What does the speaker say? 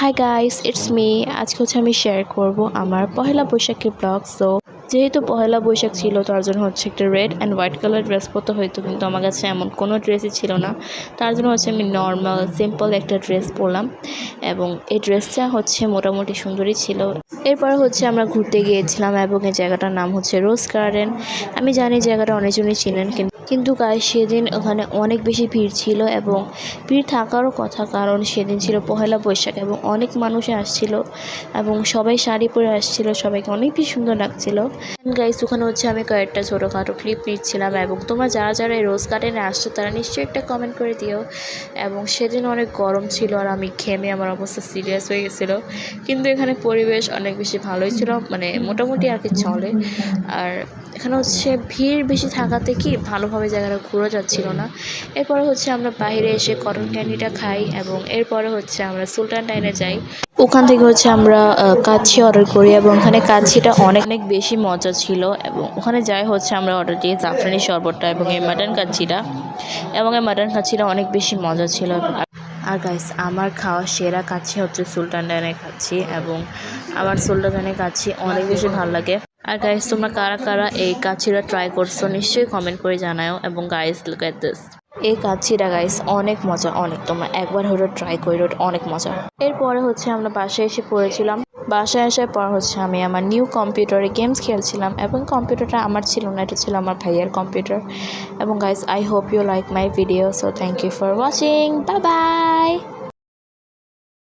Hi guys, it's me. আজকে আমি share করব আমার পহেলা বৈশাখের ব্লগ। সো যেহেতু পহেলা বৈশাখ ছিল, তার জন্য একটা red and white colour dress পরতে হইতো, কিন্তু আমার কাছে এমন কোনো ড্রেসই ছিল না। তার জন্য আমি নর্মাল সিম্পল একটা ড্রেস পরলাম, এবং এই ড্রেসটা মোটামুটি সুন্দরই ছিল। এরপর আমরা ঘুরতে গিয়েছিলাম, এবং এই জায়গাটার নাম রোজ গার্ডেন। আমি জানি জায়গাটা অনেকজনই চিনেন, কিন্তু গাইস সেদিন ওখানে অনেক বেশি ভিড় ছিল, এবং ভিড় থাকারও কথা, কারণ সেদিন ছিল পহেলা বৈশাখ এবং অনেক মানুষ আসছিল, এবং সবাই শাড়ি পরে আসছিল, সবাইকে অনেক বেশি সুন্দর লাগছিল। গাইস ওখানে আমি কয়েকটা ছোটোখাটো ক্লিপ নিচ্ছিলাম, এবং তোমরা যারা যারা এই রোজ গার্ডেনে আসছো তারা নিশ্চয়ই একটা কমেন্ট করে দিও। এবং সেদিন অনেক গরম ছিল, আর আমি ঘেমে আমার অবস্থা সিরিয়াস হয়ে গেছিলো, কিন্তু এখানে পরিবেশ অনেক বেশি ভালোই ছিল, মানে মোটামুটি আর কি চলে। আর এখানে ভিড় বেশি থাকাতে কি ভালোভাবে জায়গাটা ঘোরা যাচ্ছিল না। এরপরে আমরা বাইরে এসে কটন ক্যান্ডিটা খাই, এবং এরপরে আমরা সুলতান ডাইনে যাই। ওখান থেকে আমরা কাচ্চি অর্ডার করি, এবং ওখানে কাচ্চিটা অনেক অনেক বেশি মজা ছিল। এবং ওখানে যাই আমরা অর্ডার দিই জাফরানি শরবতটা এবং এই মাটন কাচ্চিটা, এবং এই মাটন কাচ্চিটা অনেক বেশি মজা ছিল। আর গাইস আমার খাওয়া সেরা কাচ্চি সুলতান ডাইনের কাচ্চি, এবং আমার সুলতান ডাইনের কাচ্চি অনেক বেশি ভালো লাগে। আর গাইস তোমরা কারা কারা এই কাচ্চিটা ট্রাই করছো নিশ্চয়ই কমেন্ট করে জানাও। এবং গাইস লুক এট দিস, এই কাচ্চিটা গাইস অনেক মজা, অনেক। তোমরা একবার হলো ট্রাই করো, অনেক মজা। এরপরে আমরা বাসায় এসে পড়েছিলাম। বাসায় আসার পর আমি আমার নিউ কম্পিউটারে গেমস খেলছিলাম, এবং কম্পিউটারটা আমার ছিল না, এটা ছিল আমার ভাইয়ের কম্পিউটার। এবং guys I hope you like my video, so thank you for watching, bye by.